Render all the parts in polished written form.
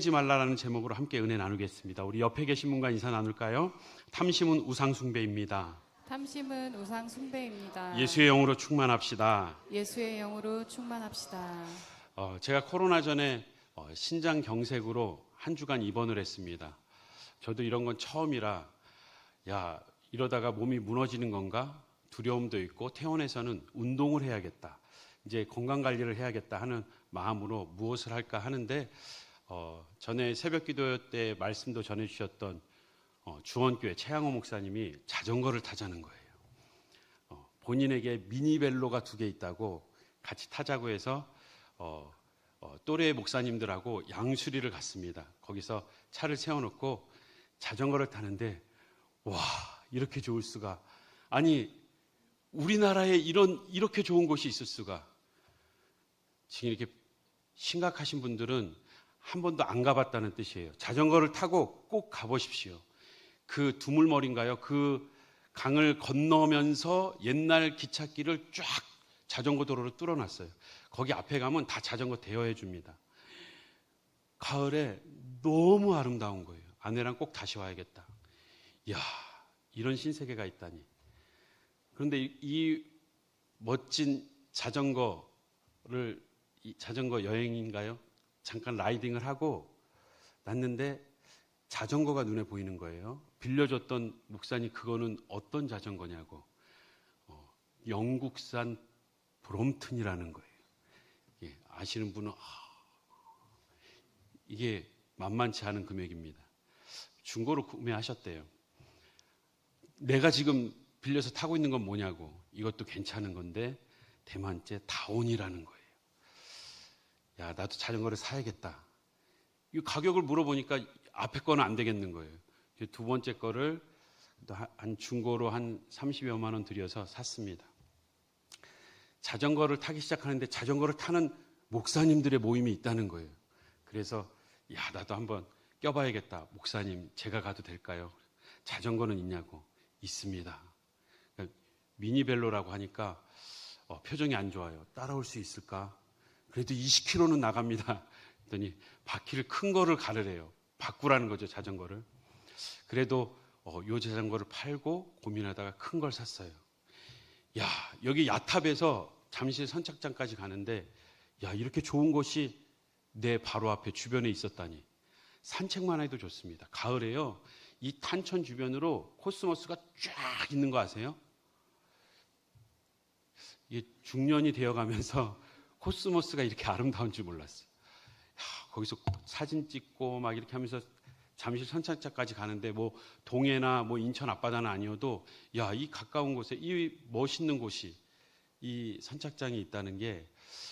지 말라라는 제목으로 함께 은혜 나누겠습니다. 우리 옆에 계신 분과 인사 나눌까요? 탐심은 우상 숭배입니다. 탐심은 우상 숭배입니다. 예수의 영으로 충만합시다. 예수의 영으로 충만합시다. 제가 코로나 전에 신장 경색으로 한 주간 입원을 했습니다. 저도 이런 건 처음이라 이러다가 몸이 무너지는 건가 두려움도 있고 퇴원해서는 운동을 해야겠다. 이제 건강관리를 해야겠다 하는 마음으로 무엇을 할까 하는데 전에 새벽기도 때 말씀도 전해주셨던 주원교회 최양호 목사님이 자전거를 타자는 거예요. 본인에게 미니벨로가 2개 있다고 같이 타자고 해서 또래 목사님들하고 양수리를 갔습니다. 거기서 차를 세워놓고 자전거를 타는데 와, 이렇게 좋을 수가. 아니, 우리나라에 이렇게 좋은 곳이 있을 수가. 지금 이렇게 심각하신 분들은 한 번도 안 가봤다는 뜻이에요. 자전거를 타고 꼭 가보십시오. 그 두물머리인가요? 그 강을 건너면서 옛날 기찻길을 쫙 자전거 도로로 뚫어놨어요. 거기 앞에 가면 다 자전거 대여해 줍니다. 가을에 너무 아름다운 거예요. 아내랑 꼭 다시 와야겠다. 이야, 이런 신세계가 있다니. 그런데 이 멋진 자전거 여행인가요? 잠깐 라이딩을 하고 났는데 자전거가 눈에 보이는 거예요. 빌려줬던 목사님 그거는 어떤 자전거냐고. 영국산 브롬튼이라는 거예요. 아시는 분은 이게 만만치 않은 금액입니다. 중고로 구매하셨대요. 내가 지금 빌려서 타고 있는 건 뭐냐고. 이것도 괜찮은 건데 대만제 다온이라는 거예요. 야, 나도 자전거를 사야겠다. 이 가격을 물어보니까 앞에 거는 안 되겠는 거예요. 두 번째 거를 한 중고로 한 30여만 원 들여서 샀습니다. 자전거를 타기 시작하는데 자전거를 타는 목사님들의 모임이 있다는 거예요. 그래서 나도 한번 껴봐야겠다. 목사님, 제가 가도 될까요? 자전거는 있냐고. 있습니다. 미니벨로라고 하니까 표정이 안 좋아요. 따라올 수 있을까? 그래도 20km는 나갑니다. 그랬더니 바퀴를 큰 거를 가르래요. 바꾸라는 거죠, 자전거를. 그래도 요 자전거를 팔고 고민하다가 큰 걸 샀어요. 여기 야탑에서 잠실 선착장까지 가는데 이렇게 좋은 곳이 내 바로 앞에 주변에 있었다니. 산책만 해도 좋습니다. 가을에요. 이 탄천 주변으로 코스모스가 쫙 있는 거 아세요? 이게 중년이 되어가면서 코스모스가 이렇게 아름다운 줄 몰랐어요. 거기서 사진 찍고 막 이렇게 하면서 잠실 선착장까지 가는데 뭐 동해나 뭐 인천 앞바다는 아니어도 이 가까운 곳에 이 멋있는 곳이 이 선착장이 있다는 게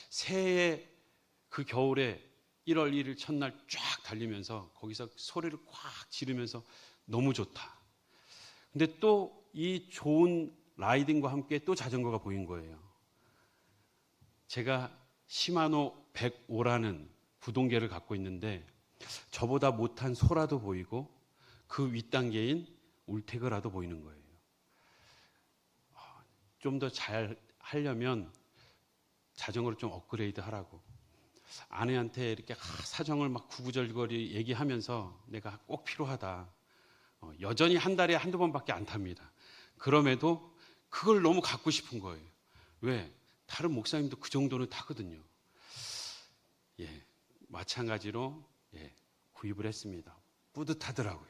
새해 그 겨울에 1월 1일 첫날 쫙 달리면서 거기서 소리를 꽉 지르면서 너무 좋다. 근데 또 이 좋은 라이딩과 함께 또 자전거가 보인 거예요. 제가 시마노 105라는 구동계를 갖고 있는데 저보다 못한 소라도 보이고 그 윗단계인 울테그라도 보이는 거예요. 좀 더 잘 하려면 자전거를 좀 업그레이드 하라고. 아내한테 이렇게 사정을 막 구구절절히 얘기하면서 내가 꼭 필요하다. 여전히 한 달에 한두 번밖에 안 탑니다. 그럼에도 그걸 너무 갖고 싶은 거예요. 왜? 다른 목사님도 그 정도는 타거든요. 마찬가지로 구입을 했습니다. 뿌듯하더라고요.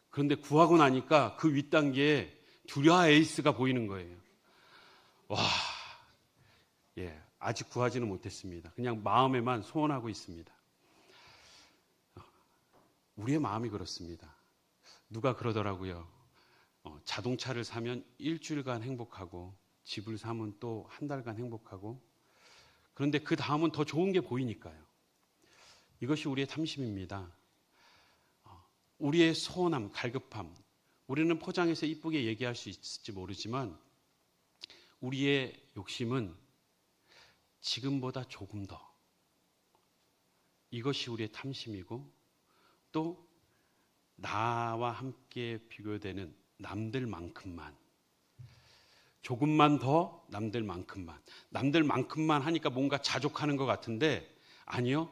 그런데 구하고 나니까 그 윗단계에 듀라 에이스가 보이는 거예요. 아직 구하지는 못했습니다. 그냥 마음에만 소원하고 있습니다. 우리의 마음이 그렇습니다. 누가 그러더라고요. 자동차를 사면 일주일간 행복하고 집을 사면 또 한 달간 행복하고 그런데 그 다음은 더 좋은 게 보이니까요. 이것이 우리의 탐심입니다. 우리의 소원함, 갈급함. 우리는 포장해서 이쁘게 얘기할 수 있을지 모르지만 우리의 욕심은 지금보다 조금 더. 이것이 우리의 탐심이고 또 나와 함께 비교되는 남들만큼만. 조금만 더 남들만큼만. 남들만큼만 하니까 뭔가 자족하는 것 같은데 아니요.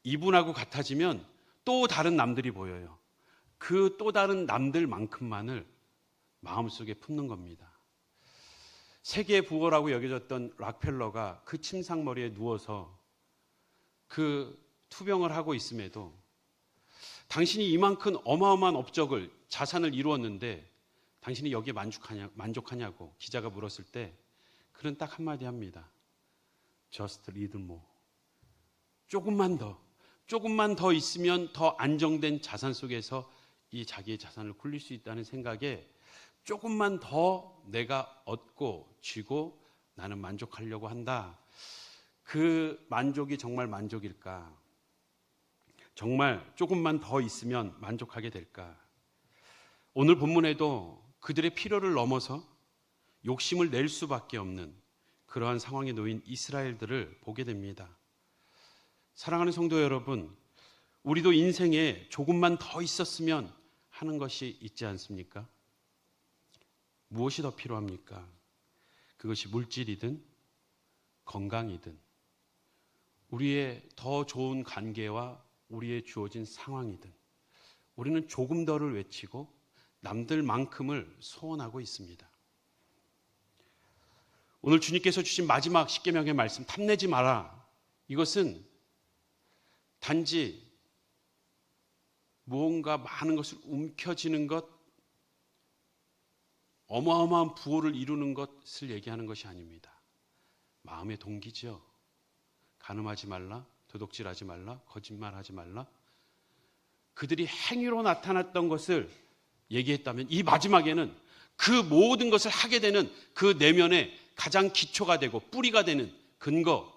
이분하고 같아지면 또 다른 남들이 보여요. 그 또 다른 남들만큼만을 마음속에 품는 겁니다. 세계의 부호라고 여겨졌던 락펠러가 그 침상머리에 누워서 그 투병을 하고 있음에도 당신이 이만큼 어마어마한 업적을, 자산을 이루었는데 당신이 여기에 만족하냐고 기자가 물었을 때 그는 딱 한마디 합니다. Just a little more. 조금만 더 있으면 더 안정된 자산 속에서 이 자기의 자산을 굴릴 수 있다는 생각에 조금만 더 내가 얻고 쥐고 나는 만족하려고 한다. 그 만족이 정말 만족일까? 정말 조금만 더 있으면 만족하게 될까? 오늘 본문에도 그들의 필요를 넘어서 욕심을 낼 수밖에 없는 그러한 상황에 놓인 이스라엘들을 보게 됩니다. 사랑하는 성도 여러분, 우리도 인생에 조금만 더 있었으면 하는 것이 있지 않습니까? 무엇이 더 필요합니까? 그것이 물질이든 건강이든 우리의 더 좋은 관계와 우리의 주어진 상황이든 우리는 조금 더를 외치고 남들만큼을 소원하고 있습니다. 오늘 주님께서 주신 마지막 십계명의 말씀, 탐내지 마라. 이것은 단지 무언가 많은 것을 움켜쥐는 것, 어마어마한 부호를 이루는 것을 얘기하는 것이 아닙니다. 마음의 동기죠. 간음하지 말라, 도둑질하지 말라, 거짓말하지 말라. 그들이 행위로 나타났던 것을 얘기했다면 이 마지막에는 그 모든 것을 하게 되는 그 내면의 가장 기초가 되고 뿌리가 되는 근거,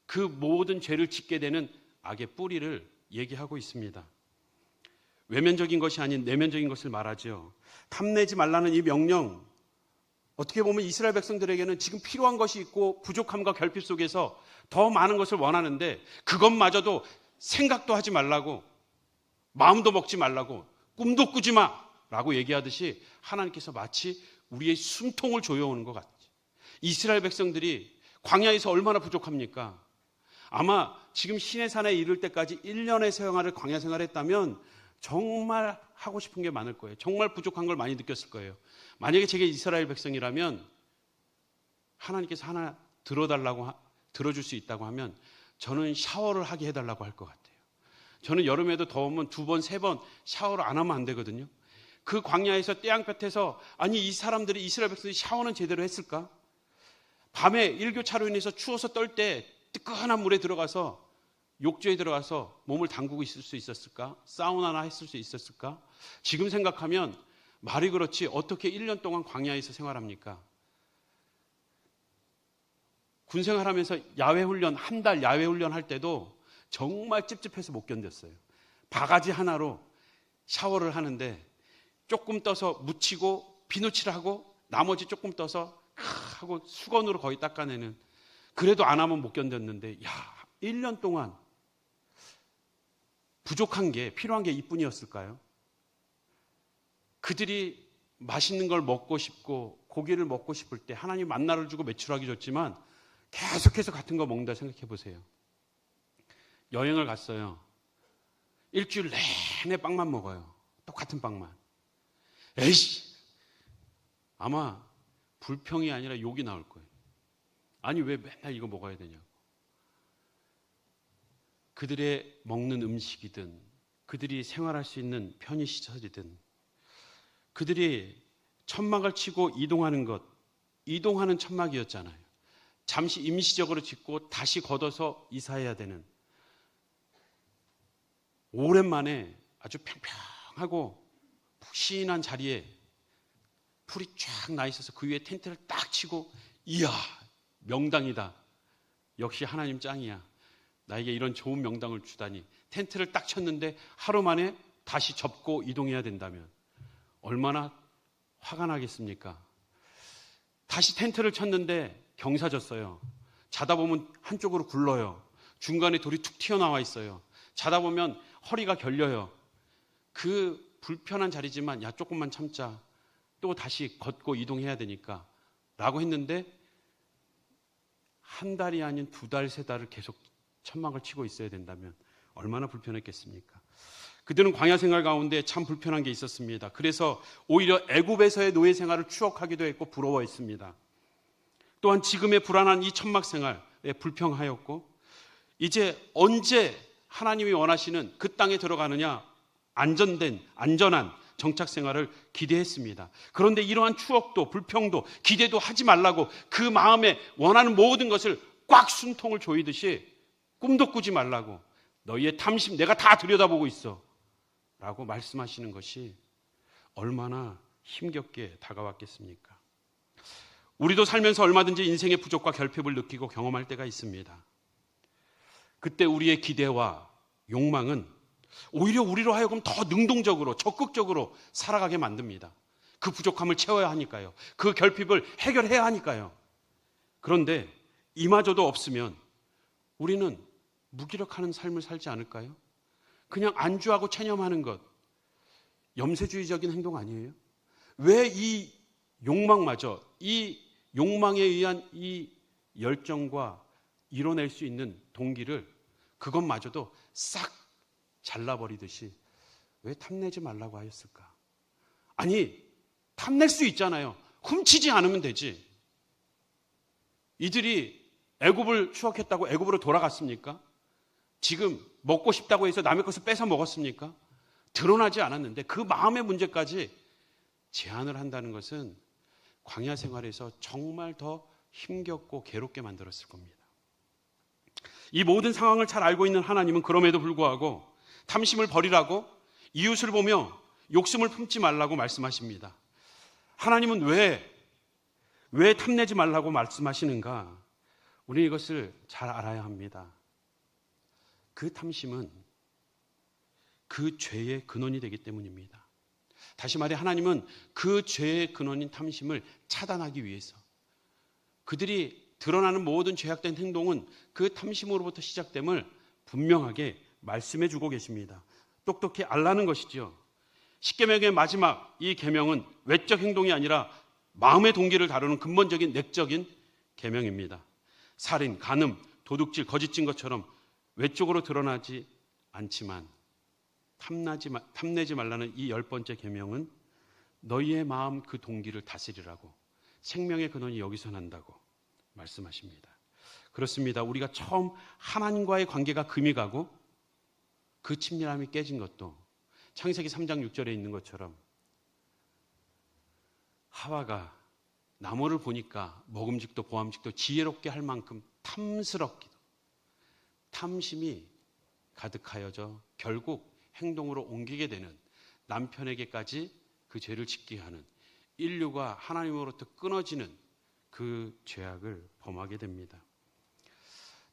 그 모든 죄를 짓게 되는 악의 뿌리를 얘기하고 있습니다. 외면적인 것이 아닌 내면적인 것을 말하죠. 탐내지 말라는 이 명령, 어떻게 보면 이스라엘 백성들에게는 지금 필요한 것이 있고 부족함과 결핍 속에서 더 많은 것을 원하는데 그것마저도 생각도 하지 말라고, 마음도 먹지 말라고, 꿈도 꾸지 마라고 얘기하듯이 하나님께서 마치 우리의 숨통을 조여오는 것 같죠. 이스라엘 백성들이 광야에서 얼마나 부족합니까? 아마 지금 시내산에 이를 때까지 1년의 생활을 광야 생활했다면 정말 하고 싶은 게 많을 거예요. 정말 부족한 걸 많이 느꼈을 거예요. 만약에 제게 이스라엘 백성이라면 하나님께서 하나 들어줄 수 있다고 하면 저는 샤워를 하게 해달라고 할 것 같아요. 저는 여름에도 더우면 2번, 3번 샤워를 안 하면 안 되거든요. 그 광야에서 태양볕에서 아니 이 사람들이 이스라엘 백성들이 샤워는 제대로 했을까? 밤에 일교차로 인해서 추워서 떨 때 뜨끈한 물에 들어가서 욕조에 들어가서 몸을 담그고 있을 수 있었을까? 사우나나 했을 수 있었을까? 지금 생각하면 말이 그렇지 어떻게 1년 동안 광야에서 생활합니까? 군 생활하면서 야외 훈련, 한 달 야외 훈련 할 때도 정말 찝찝해서 못 견뎠어요. 바가지 하나로 샤워를 하는데 조금 떠서 묻히고 비누칠을 하고 나머지 조금 떠서 하고 수건으로 거의 닦아내는, 그래도 안 하면 못 견뎠는데 1년 동안 부족한 게, 필요한 게 이뿐이었을까요? 그들이 맛있는 걸 먹고 싶고 고기를 먹고 싶을 때 하나님 만나를 주고 매출하기 줬지만 계속해서 같은 거 먹는다 생각해 보세요. 여행을 갔어요. 일주일 내내 빵만 먹어요. 똑같은 빵만. 에이씨! 아마 불평이 아니라 욕이 나올 거예요. 아니 왜 맨날 이거 먹어야 되냐고. 그들의 먹는 음식이든 그들이 생활할 수 있는 편의시설이든 그들이 천막을 치고 이동하는 것, 이동하는 천막이었잖아요. 잠시 임시적으로 짓고 다시 걷어서 이사해야 되는, 오랜만에 아주 평평하고 푹신한 자리에 풀이 쫙 나 있어서 그 위에 텐트를 딱 치고 이야 명당이다. 역시 하나님 짱이야. 나에게 이런 좋은 명당을 주다니. 텐트를 딱 쳤는데 하루 만에 다시 접고 이동해야 된다면 얼마나 화가 나겠습니까? 다시 텐트를 쳤는데 경사졌어요. 자다 보면 한쪽으로 굴러요. 중간에 돌이 툭 튀어나와 있어요. 자다 보면 허리가 결려요. 그 불편한 자리지만 야 조금만 참자. 또 다시 걷고 이동해야 되니까 라고 했는데 한 달이 아닌 2달, 3달을 계속 천막을 치고 있어야 된다면 얼마나 불편했겠습니까? 그들은 광야 생활 가운데 참 불편한 게 있었습니다. 그래서 오히려 애굽에서의 노예 생활을 추억하기도 했고 부러워했습니다. 또한 지금의 불안한 이 천막 생활에 불평하였고, 이제 언제 하나님이 원하시는 그 땅에 들어가느냐, 안전한 정착 생활을 기대했습니다. 그런데 이러한 추억도 불평도 기대도 하지 말라고 그 마음에 원하는 모든 것을 꽉 숨통을 조이듯이 꿈도 꾸지 말라고, 너희의 탐심 내가 다 들여다보고 있어 라고 말씀하시는 것이 얼마나 힘겹게 다가왔겠습니까? 우리도 살면서 얼마든지 인생의 부족과 결핍을 느끼고 경험할 때가 있습니다. 그때 우리의 기대와 욕망은 오히려 우리로 하여금 더 능동적으로 적극적으로 살아가게 만듭니다. 그 부족함을 채워야 하니까요. 그 결핍을 해결해야 하니까요. 그런데 이마저도 없으면 우리는 무기력하는 삶을 살지 않을까요? 그냥 안주하고 체념하는 것, 염세주의적인 행동 아니에요? 왜 이 욕망마저, 이 욕망에 의한 이 열정과 이뤄낼 수 있는 동기를 그것마저도 싹 잘라버리듯이 왜 탐내지 말라고 하였을까? 아니, 탐낼 수 있잖아요. 훔치지 않으면 되지. 이들이 애굽을 추억했다고 애굽으로 돌아갔습니까? 지금 먹고 싶다고 해서 남의 것을 뺏어 먹었습니까? 드러나지 않았는데 그 마음의 문제까지 제한을 한다는 것은 광야 생활에서 정말 더 힘겹고 괴롭게 만들었을 겁니다. 이 모든 상황을 잘 알고 있는 하나님은 그럼에도 불구하고 탐심을 버리라고, 이웃을 보며 욕심을 품지 말라고 말씀하십니다. 하나님은 왜 탐내지 말라고 말씀하시는가? 우리는 이것을 잘 알아야 합니다. 그 탐심은 그 죄의 근원이 되기 때문입니다. 다시 말해 하나님은 그 죄의 근원인 탐심을 차단하기 위해서, 그들이 드러나는 모든 죄악된 행동은 그 탐심으로부터 시작됨을 분명하게 말씀해 주고 계십니다. 똑똑히 알라는 것이죠. 십계명의 마지막 이 계명은 외적 행동이 아니라 마음의 동기를 다루는 근본적인 내적인 계명입니다. 살인, 간음, 도둑질, 거짓 증거처럼 외적으로 드러나지 않지만 탐내지 말라는 이 10번째 계명은 너희의 마음 그 동기를 다스리라고, 생명의 근원이 여기서 난다고 말씀하십니다. 그렇습니다. 우리가 처음 하나님과의 관계가 금이 가고 그 친밀함이 깨진 것도 창세기 3장 6절에 있는 것처럼 하와가 나무를 보니까 먹음직도 보암직도 지혜롭게 할 만큼 탐스럽기도, 탐심이 가득하여져 결국 행동으로 옮기게 되는, 남편에게까지 그 죄를 짓게 하는, 인류가 하나님으로부터 끊어지는 그 죄악을 범하게 됩니다.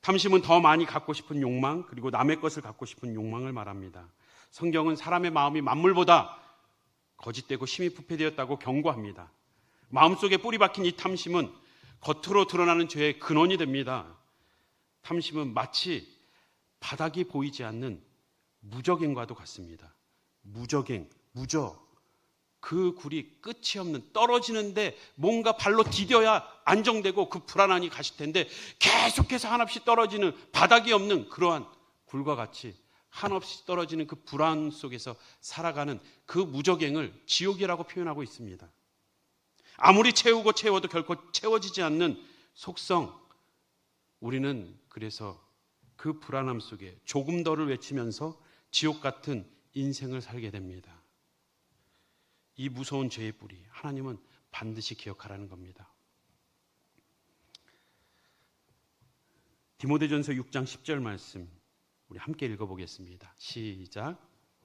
탐심은 더 많이 갖고 싶은 욕망, 그리고 남의 것을 갖고 싶은 욕망을 말합니다. 성경은 사람의 마음이 만물보다 거짓되고 심히 부패되었다고 경고합니다. 마음속에 뿌리 박힌 이 탐심은 겉으로 드러나는 죄의 근원이 됩니다. 탐심은 마치 바닥이 보이지 않는 무적행과도 같습니다. 무적행, 그 굴이 끝이 없는, 떨어지는데 뭔가 발로 디뎌야 안정되고 그 불안함이 가실 텐데 계속해서 한없이 떨어지는, 바닥이 없는 그러한 굴과 같이 한없이 떨어지는 그 불안 속에서 살아가는 그 무적행을 지옥이라고 표현하고 있습니다. 아무리 채우고 채워도 결코 채워지지 않는 속성, 우리는 그래서 그 불안함 속에 조금 더를 외치면서 지옥 같은 인생을 살게 됩니다. 이 무서운 죄의 뿌리, 하나님은 반드시 기억하라는 겁니다. 디모데전서 6장 10절 말씀 우리 함께 읽어보겠습니다. 시작.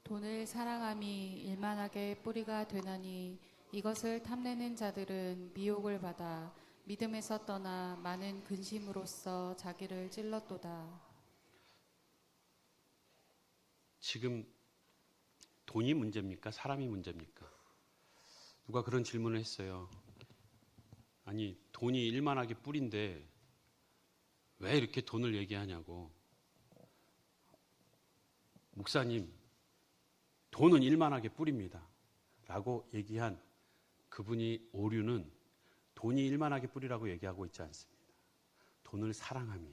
돈을 사랑함이 일만하게 뿌리가 되나니 이것을 탐내는 자들은 미혹을 받아 믿음에서 떠나 많은 근심으로써 자기를 찔렀도다. 지금 돈이 문제입니까? 사람이 문제입니까? 누가 그런 질문을 했어요. 아니, 돈이 일만하게 뿌린데 왜 이렇게 돈을 얘기하냐고. 목사님, 돈은 일만하게 뿌립니다 라고 얘기한 그분이 오류는 돈이 일만하게 뿌리라고 얘기하고 있지 않습니다. 돈을 사랑함이,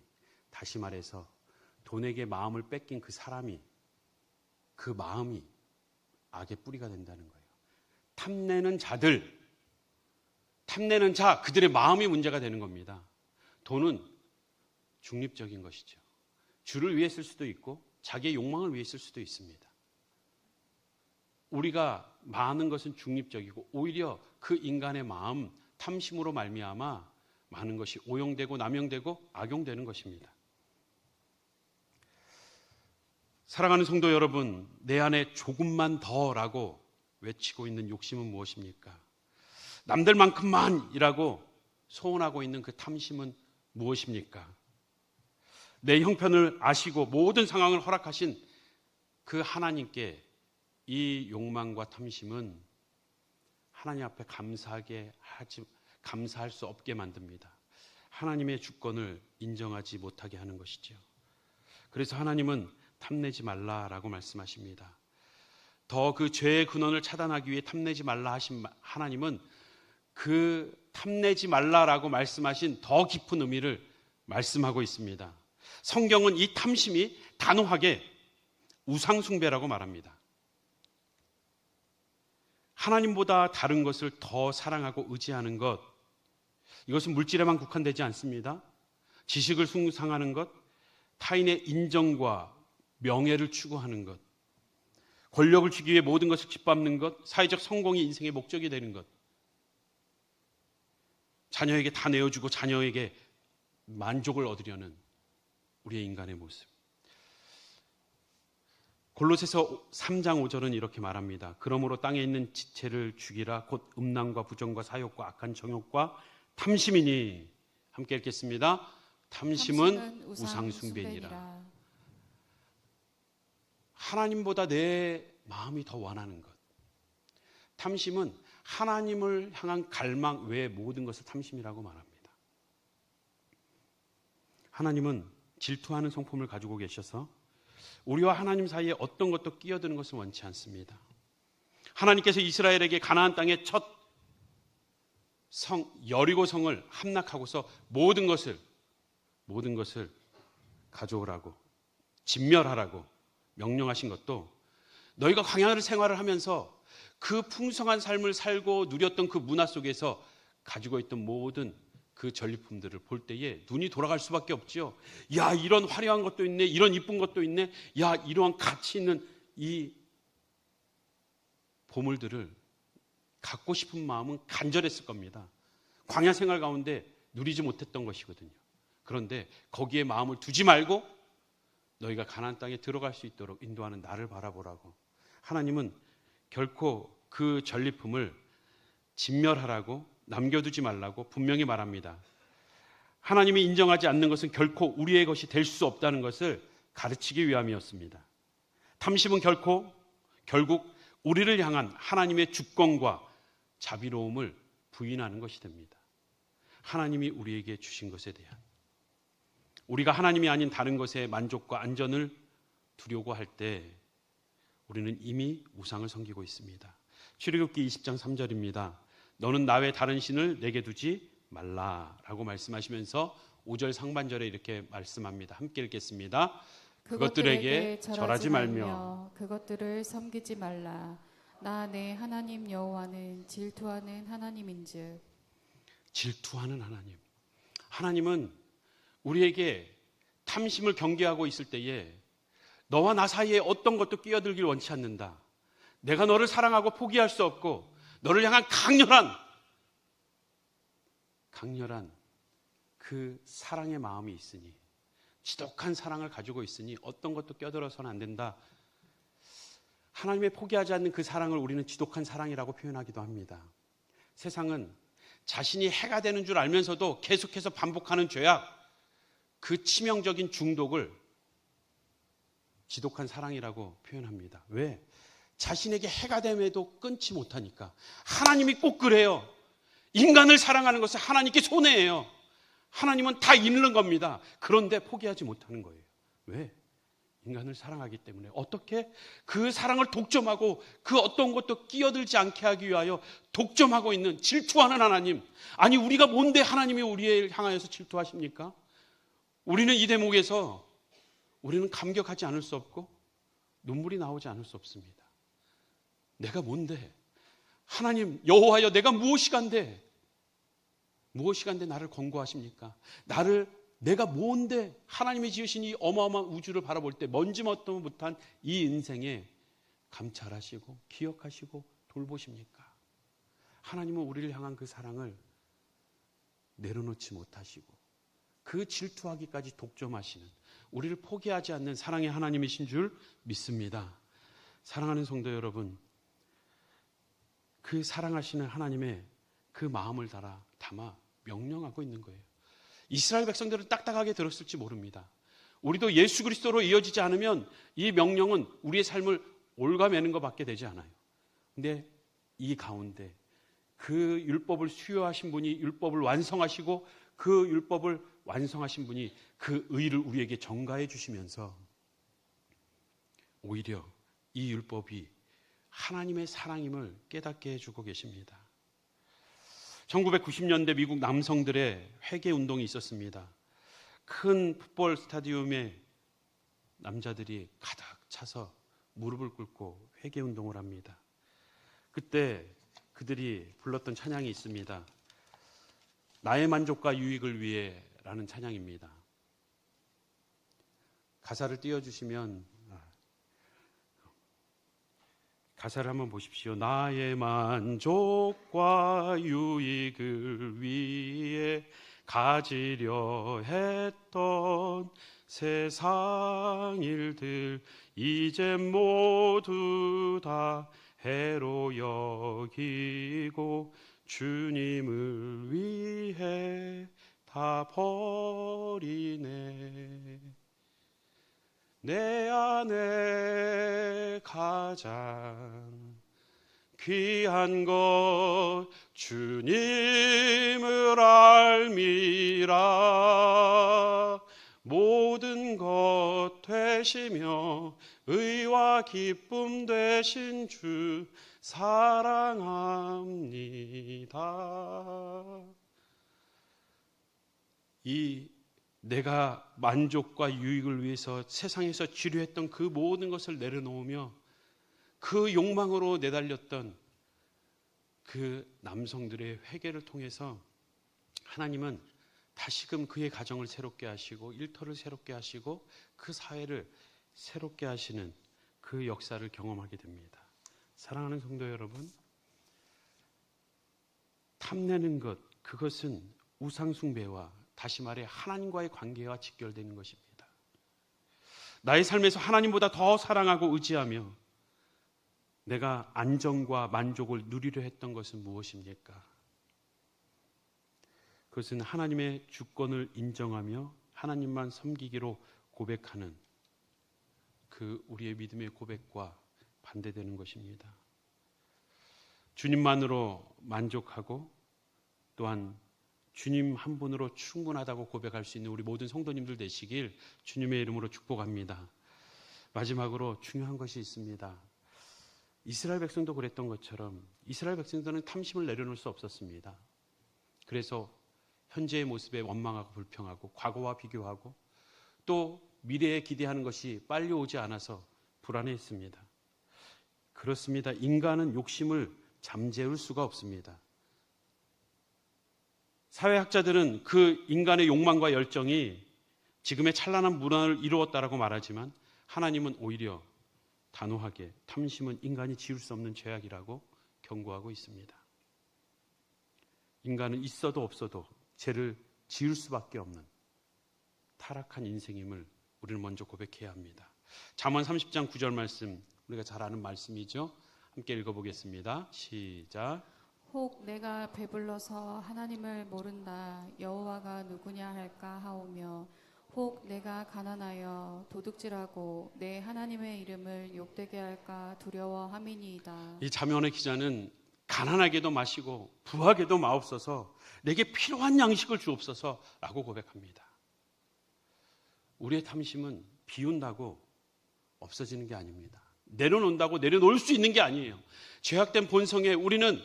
다시 말해서 돈에게 마음을 뺏긴 그 사람이, 그 마음이 악의 뿌리가 된다는 거예요. 탐내는 자들, 탐내는 자, 그들의 마음이 문제가 되는 겁니다. 돈은 중립적인 것이죠. 주를 위해 쓸 수도 있고 자기의 욕망을 위해 쓸 수도 있습니다. 우리가 많은 것은 중립적이고 오히려 그 인간의 마음, 탐심으로 말미암아 많은 것이 오용되고 남용되고 악용되는 것입니다. 사랑하는 성도 여러분, 내 안에 조금만 더라고 외치고 있는 욕심은 무엇입니까? 남들만큼만이라고 소원하고 있는 그 탐심은 무엇입니까? 내 형편을 아시고 모든 상황을 허락하신 그 하나님께 이 욕망과 탐심은 하나님 앞에 감사할 수 없게 만듭니다. 하나님의 주권을 인정하지 못하게 하는 것이죠. 그래서 하나님은 탐내지 말라라고 말씀하십니다. 더 그 죄의 근원을 차단하기 위해 탐내지 말라 하신 하나님은 그 탐내지 말라라고 말씀하신 더 깊은 의미를 말씀하고 있습니다. 성경은 이 탐심이 단호하게 우상숭배라고 말합니다. 하나님보다 다른 것을 더 사랑하고 의지하는 것, 이것은 물질에만 국한되지 않습니다. 지식을 숭상하는 것, 타인의 인정과 명예를 추구하는 것, 권력을 주기 위해 모든 것을 짓밟는 것, 사회적 성공이 인생의 목적이 되는 것, 자녀에게 다 내어주고 자녀에게 만족을 얻으려는 우리의 인간의 모습. 골로새서 3장 5절은 이렇게 말합니다. 그러므로 땅에 있는 지체를 죽이라. 곧 음란과 부정과 사욕과 악한 정욕과 탐심이니. 함께 읽겠습니다. 탐심은 우상숭배니라. 하나님보다 내 마음이 더 원하는 것. 탐심은 하나님을 향한 갈망 외의 모든 것을 탐심이라고 말합니다. 하나님은 질투하는 성품을 가지고 계셔서 우리와 하나님 사이에 어떤 것도 끼어드는 것을 원치 않습니다. 하나님께서 이스라엘에게 가나안 땅의 첫 성 여리고 성을 함락하고서 모든 것을 가져오라고, 진멸하라고 명령하신 것도 너희가 광야 생활을 하면서 그 풍성한 삶을 살고 누렸던 그 문화 속에서 가지고 있던 모든 그 전리품들을 볼 때에 눈이 돌아갈 수밖에 없죠. 야, 이런 화려한 것도 있네, 이런 이쁜 것도 있네, 야, 이러한 가치 있는 이 보물들을 갖고 싶은 마음은 간절했을 겁니다. 광야 생활 가운데 누리지 못했던 것이거든요. 그런데 거기에 마음을 두지 말고 너희가 가나안 땅에 들어갈 수 있도록 인도하는 나를 바라보라고. 하나님은 결코 그 전리품을 진멸하라고, 남겨두지 말라고 분명히 말합니다. 하나님이 인정하지 않는 것은 결코 우리의 것이 될 수 없다는 것을 가르치기 위함이었습니다. 탐심은 결국 우리를 향한 하나님의 주권과 자비로움을 부인하는 것이 됩니다. 하나님이 우리에게 주신 것에 대한, 우리가 하나님이 아닌 다른 것에 만족과 안전을 두려고 할 때 우리는 이미 우상을 섬기고 있습니다. 출애굽기 20장 3절입니다. 너는 나 외 다른 신을 내게 두지 말라라고 말씀하시면서 5절 상반절에 이렇게 말씀합니다. 함께 읽겠습니다. 그것들에게 절하지 말며 그것들을 섬기지 말라. 나 내 하나님 여호와는 질투하는 하나님인즉. 질투하는 하나님. 하나님은 우리에게 탐심을 경계하고 있을 때에 너와 나 사이에 어떤 것도 끼어들길 원치 않는다. 내가 너를 사랑하고 포기할 수 없고 너를 향한 강렬한 그 사랑의 마음이 있으니, 지독한 사랑을 가지고 있으니 어떤 것도 껴들어서는 안 된다. 하나님의 포기하지 않는 그 사랑을 우리는 지독한 사랑이라고 표현하기도 합니다. 세상은 자신이 해가 되는 줄 알면서도 계속해서 반복하는 죄악, 그 치명적인 중독을 지독한 사랑이라고 표현합니다. 왜? 자신에게 해가 됨에도 끊지 못하니까. 하나님이 꼭 그래요. 인간을 사랑하는 것은 하나님께 손해예요. 하나님은 다 잃는 겁니다. 그런데 포기하지 못하는 거예요. 왜? 인간을 사랑하기 때문에. 어떻게? 그 사랑을 독점하고 그 어떤 것도 끼어들지 않게 하기 위하여 독점하고 있는 질투하는 하나님. 아니, 우리가 뭔데 하나님이 우리를 향하여서 질투하십니까? 우리는 이 대목에서 우리는 감격하지 않을 수 없고 눈물이 나오지 않을 수 없습니다. 내가 뭔데? 하나님 여호와여, 내가 무엇이간데? 무엇이간데 나를 권고하십니까? 내가 뭔데 하나님이 지으신 이 어마어마한 우주를 바라볼 때 먼지먹도 못한 이 인생에 감찰하시고 기억하시고 돌보십니까? 하나님은 우리를 향한 그 사랑을 내려놓지 못하시고 그 질투하기까지 독점하시는, 우리를 포기하지 않는 사랑의 하나님이신 줄 믿습니다. 사랑하는 성도 여러분, 그 사랑하시는 하나님의 그 마음을 담아 명령하고 있는 거예요. 이스라엘 백성들은 딱딱하게 들었을지 모릅니다. 우리도 예수 그리스도로 이어지지 않으면 이 명령은 우리의 삶을 올가매는 것밖에 되지 않아요. 근데 이 가운데 그 율법을 수여하신 분이 율법을 완성하시고 그 율법을 완성하신 분이 그 의를 우리에게 전가해 주시면서 오히려 이 율법이 하나님의 사랑임을 깨닫게 해주고 계십니다. 1990년대 미국 남성들의 회개 운동이 있었습니다. 큰 풋볼 스타디움에 남자들이 가득 차서 무릎을 꿇고 회개 운동을 합니다. 그때 그들이 불렀던 찬양이 있습니다. 나의 만족과 유익을 위해 라는 찬양입니다. 가사를 띄워주시면, 가사를 한번 보십시오. 나의 만족과 유익을 위해 가지려 했던 세상 일들 이제 모두 다 해로 여기고 주님을 위해 다 버리네. 내 안에 가장 귀한 것 주님을 알미라. 모든 것 되시며 의와 기쁨 되신 주 사랑합니다. 이 내가 만족과 유익을 위해서 세상에서 지류했던 그 모든 것을 내려놓으며 그 욕망으로 내달렸던 그 남성들의 회개를 통해서 하나님은 다시금 그의 가정을 새롭게 하시고 일터를 새롭게 하시고 그 사회를 새롭게 하시는 그 역사를 경험하게 됩니다. 사랑하는 성도 여러분, 탐내는 것, 그것은 우상 숭배와 다시 말해 하나님과의 관계와 직결되는 것입니다. 나의 삶에서 하나님보다 더 사랑하고 의지하며 내가 안정과 만족을 누리려 했던 것은 무엇입니까? 그것은 하나님의 주권을 인정하며 하나님만 섬기기로 고백하는 그 우리의 믿음의 고백과 반대되는 것입니다. 주님만으로 만족하고 또한 주님 한 분으로 충분하다고 고백할 수 있는 우리 모든 성도님들 되시길 주님의 이름으로 축복합니다. 마지막으로 중요한 것이 있습니다. 이스라엘 백성도 그랬던 것처럼 이스라엘 백성들은 탐심을 내려놓을 수 없었습니다. 그래서 현재의 모습에 원망하고 불평하고 과거와 비교하고 또 미래에 기대하는 것이 빨리 오지 않아서 불안해했습니다. 그렇습니다. 인간은 욕심을 잠재울 수가 없습니다. 사회학자들은 그 인간의 욕망과 열정이 지금의 찬란한 문화를 이루었다라고 말하지만 하나님은 오히려 단호하게 탐심은 인간이 지을 수 없는 죄악이라고 경고하고 있습니다. 인간은 있어도 없어도 죄를 지을 수밖에 없는 타락한 인생임을 우리는 먼저 고백해야 합니다. 잠언 30장 9절 말씀, 우리가 잘 아는 말씀이죠. 함께 읽어보겠습니다. 시작. 혹 내가 배불러서 하나님을 모른다 여호와가 누구냐 할까 하오며 혹 내가 가난하여 도둑질하고 내 하나님의 이름을 욕되게 할까 두려워함이니이다. 이 잠언의 기자는 가난하게도 마시고 부하게도 마옵소서, 내게 필요한 양식을 주옵소서 라고 고백합니다. 우리의 탐심은 비운다고 없어지는 게 아닙니다. 내려놓는다고 내려놓을 수 있는 게 아니에요. 죄악된 본성에 우리는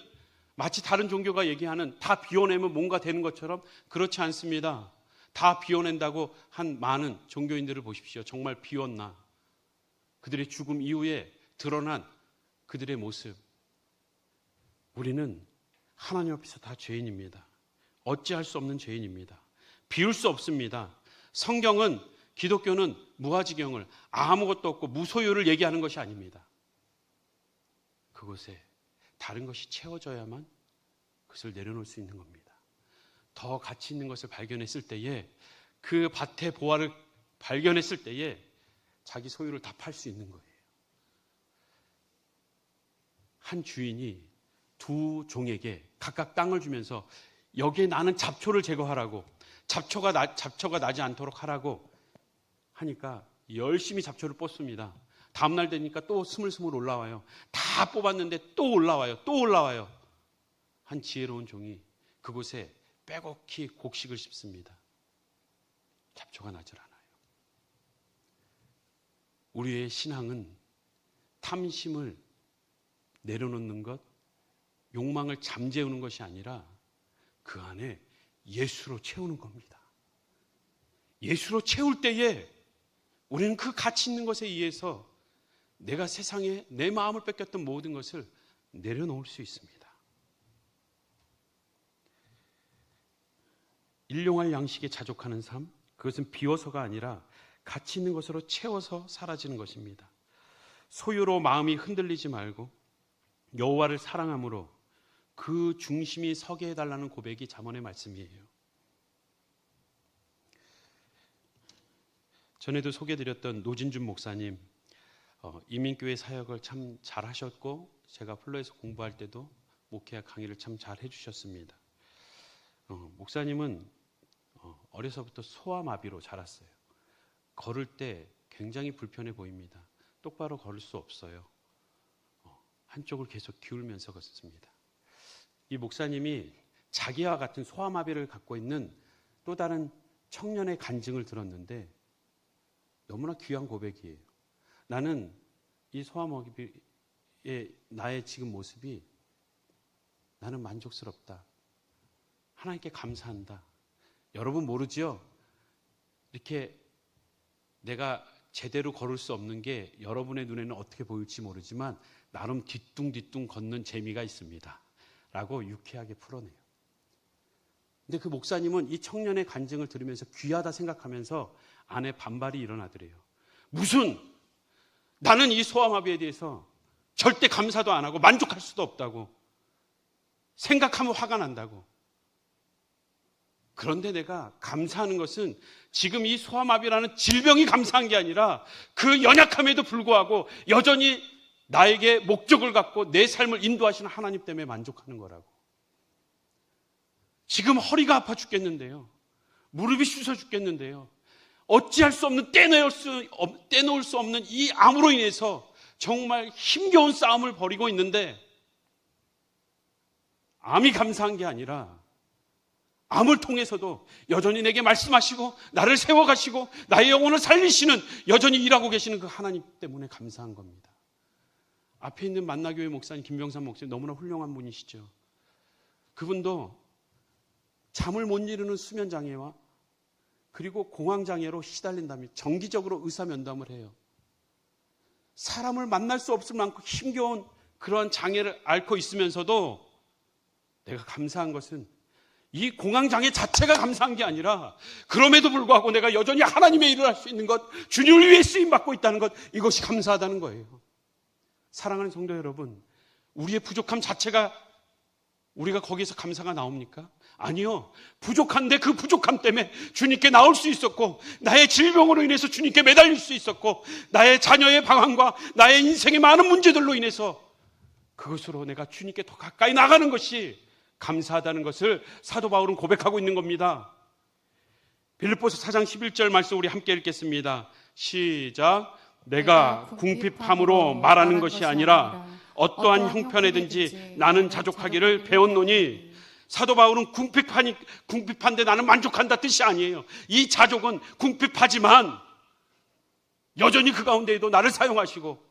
마치 다른 종교가 얘기하는 다 비워내면 뭔가 되는 것처럼 그렇지 않습니다. 다 비워낸다고 한 많은 종교인들을 보십시오. 정말 비웠나? 그들의 죽음 이후에 드러난 그들의 모습. 우리는 하나님 앞에서 다 죄인입니다. 어찌할 수 없는 죄인입니다. 비울 수 없습니다. 성경은, 기독교는 무아지경을, 아무것도 없고 무소유를 얘기하는 것이 아닙니다. 그곳에 다른 것이 채워져야만 그것을 내려놓을 수 있는 겁니다. 더 가치 있는 것을 발견했을 때에, 그 밭의 보화를 발견했을 때에 자기 소유를 다 팔 수 있는 거예요. 한 주인이 두 종에게 각각 땅을 주면서 여기에 나는 잡초를 제거하라고, 잡초가 나지 않도록 하라고 하니까 열심히 잡초를 뽑습니다. 다음날 되니까 또 스물스물 올라와요. 다 뽑았는데 또 올라와요. 또 올라와요. 한 지혜로운 종이 그곳에 빼곡히 곡식을 씹습니다. 잡초가 나질 않아요. 우리의 신앙은 탐심을 내려놓는 것, 욕망을 잠재우는 것이 아니라 그 안에 예수로 채우는 겁니다. 예수로 채울 때에 우리는 그 가치 있는 것에 의해서 내가 세상에 내 마음을 뺏겼던 모든 것을 내려놓을 수 있습니다. 일용할 양식에 자족하는 삶, 그것은 비워서가 아니라 가치 있는 것으로 채워서 사라지는 것입니다. 소유로 마음이 흔들리지 말고 여호와를 사랑함으로 그 중심이 서게 해달라는 고백이 잠언의 말씀이에요. 전에도 소개해드렸던 노진준 목사님, 이민교회 사역을 참 잘하셨고 제가 플로에서 공부할 때도 목회 강의를 참 잘 해주셨습니다. 목사님은 어려서부터 소아마비로 자랐어요. 걸을 때 굉장히 불편해 보입니다. 똑바로 걸을 수 없어요. 한쪽을 계속 기울면서 걷습니다. 이 목사님이 자기와 같은 소아마비를 갖고 있는 또 다른 청년의 간증을 들었는데 너무나 귀한 고백이에요. 나는 이 소아마비의 나의 지금 모습이 나는 만족스럽다. 하나님께 감사한다. 여러분 모르죠? 이렇게 내가 제대로 걸을 수 없는 게 여러분의 눈에는 어떻게 보일지 모르지만 나름 뒤뚱뒤뚱 걷는 재미가 있습니다. 라고 유쾌하게 풀어내요. 근데 그 목사님은 이 청년의 간증을 들으면서 귀하다 생각하면서 안에 반발이 일어나더래요. 무슨 나는 이 소아마비에 대해서 절대 감사도 안 하고 만족할 수도 없다고 생각하면 화가 난다고. 그런데 내가 감사하는 것은 지금 이 소아마비라는 질병이 감사한 게 아니라 그 연약함에도 불구하고 여전히 나에게 목적을 갖고 내 삶을 인도하시는 하나님 때문에 만족하는 거라고. 지금 허리가 아파 죽겠는데요. 무릎이 쑤서 죽겠는데요. 어찌할 수 없는 떼놓을 수 없는 이 암으로 인해서 정말 힘겨운 싸움을 벌이고 있는데 암이 감사한 게 아니라 암을 통해서도 여전히 내게 말씀하시고 나를 세워가시고 나의 영혼을 살리시는 여전히 일하고 계시는 그 하나님 때문에 감사한 겁니다. 앞에 있는 만나교회 목사님 김병삼 목사님 너무나 훌륭한 분이시죠. 그분도 잠을 못 이루는 수면장애와 그리고 공황장애로 시달린다면 정기적으로 의사면담을 해요. 사람을 만날 수 없을 만큼 힘겨운 그러한 장애를 앓고 있으면서도 내가 감사한 것은 이 공황장애 자체가 감사한 게 아니라 그럼에도 불구하고 내가 여전히 하나님의 일을 할 수 있는 것, 주님을 위해 쓰임받고 있다는 것, 이것이 감사하다는 거예요. 사랑하는 성도 여러분, 우리의 부족함 자체가 우리가 거기에서 감사가 나옵니까? 아니요. 부족한데 그 부족함 때문에 주님께 나올 수 있었고 나의 질병으로 인해서 주님께 매달릴 수 있었고 나의 자녀의 방황과 나의 인생의 많은 문제들로 인해서 그것으로 내가 주님께 더 가까이 나가는 것이 감사하다는 것을 사도 바울은 고백하고 있는 겁니다. 빌립보서 4장 11절 말씀 우리 함께 읽겠습니다. 시작. 내가 궁핍함으로 말하는 것이 아니라 어떠한 형편에든지 나는 자족하기를 배웠노니. 사도 바울은 궁핍한데 나는 만족한다 뜻이 아니에요. 이 자족은 궁핍하지만 여전히 그 가운데에도 나를 사용하시고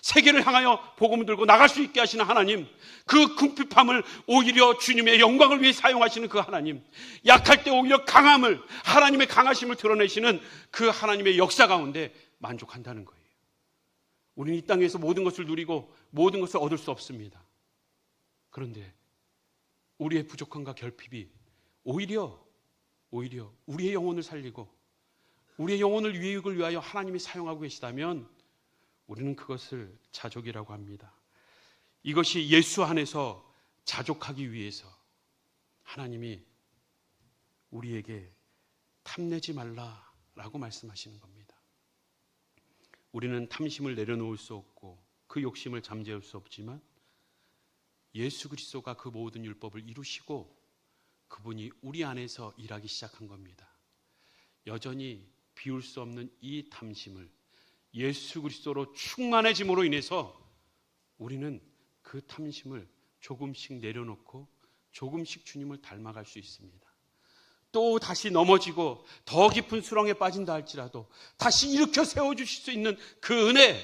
세계를 향하여 복음을 들고 나갈 수 있게 하시는 하나님, 그 궁핍함을 오히려 주님의 영광을 위해 사용하시는 그 하나님, 약할 때 오히려 강함을, 하나님의 강하심을 드러내시는 그 하나님의 역사 가운데 만족한다는 거예요. 우리는 이 땅에서 모든 것을 누리고 모든 것을 얻을 수 없습니다. 그런데 우리의 부족함과 결핍이 오히려 우리의 영혼을 살리고 우리의 영혼을 유익을 위하여 하나님이 사용하고 계시다면 우리는 그것을 자족이라고 합니다. 이것이 예수 안에서 자족하기 위해서 하나님이 우리에게 탐내지 말라라고 말씀하시는 겁니다. 우리는 탐심을 내려놓을 수 없고 그 욕심을 잠재울 수 없지만 예수 그리스도가 그 모든 율법을 이루시고 그분이 우리 안에서 일하기 시작한 겁니다. 여전히 비울 수 없는 이 탐심을 예수 그리스도로 충만해짐으로 인해서 우리는 그 탐심을 조금씩 내려놓고 조금씩 주님을 닮아갈 수 있습니다. 또 다시 넘어지고 더 깊은 수렁에 빠진다 할지라도 다시 일으켜 세워주실 수 있는 그 은혜,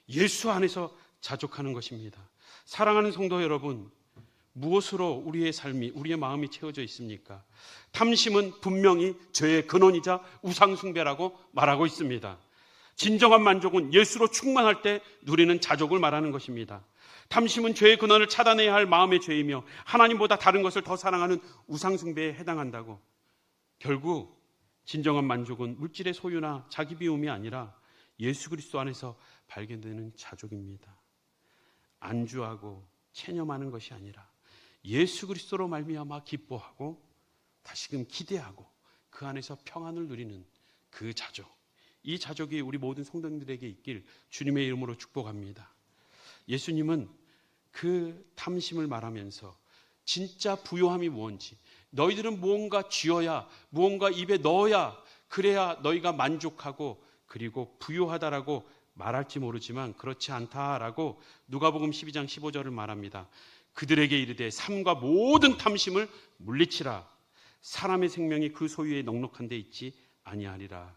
예수 안에서 자족하는 것입니다. 사랑하는 성도 여러분, 무엇으로 우리의 삶이, 우리의 마음이 채워져 있습니까? 탐심은 분명히 죄의 근원이자 우상숭배라고 말하고 있습니다. 진정한 만족은 예수로 충만할 때 누리는 자족을 말하는 것입니다. 탐심은 죄의 근원을 차단해야 할 마음의 죄이며 하나님보다 다른 것을 더 사랑하는 우상숭배에 해당한다고. 결국 진정한 만족은 물질의 소유나 자기 비움이 아니라 예수 그리스도 안에서 발견되는 자족입니다. 안주하고 체념하는 것이 아니라 예수 그리스도로 말미암아 기뻐하고 다시금 기대하고 그 안에서 평안을 누리는 그 자족, 이 자족이 우리 모든 성도님들에게 있길 주님의 이름으로 축복합니다. 예수님은 그 탐심을 말하면서 진짜 부요함이 뭔지, 너희들은 무언가 쥐어야, 무언가 입에 넣어야 그래야 너희가 만족하고 그리고 부요하다라고 말할지 모르지만 그렇지 않다라고 누가복음 12장 15절을 말합니다. 그들에게 이르되 삶과 모든 탐심을 물리치라. 사람의 생명이 그 소유에 넉넉한 데 있지 아니하리라.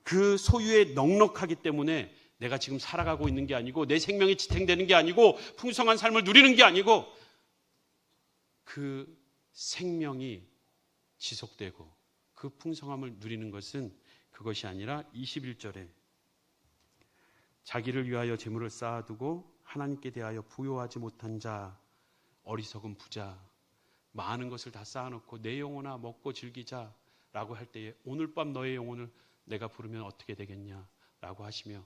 그 소유에 넉넉하기 때문에 내가 지금 살아가고 있는 게 아니고 내 생명이 지탱되는 게 아니고 풍성한 삶을 누리는 게 아니고 그 생명이 지속되고 그 풍성함을 누리는 것은 그것이 아니라 21절에 자기를 위하여 재물을 쌓아두고 하나님께 대하여 부요하지 못한 자, 어리석은 부자, 많은 것을 다 쌓아놓고 내 영혼아 먹고 즐기자라고 할 때에 오늘 밤 너의 영혼을 내가 부르면 어떻게 되겠냐라고 하시며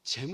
재물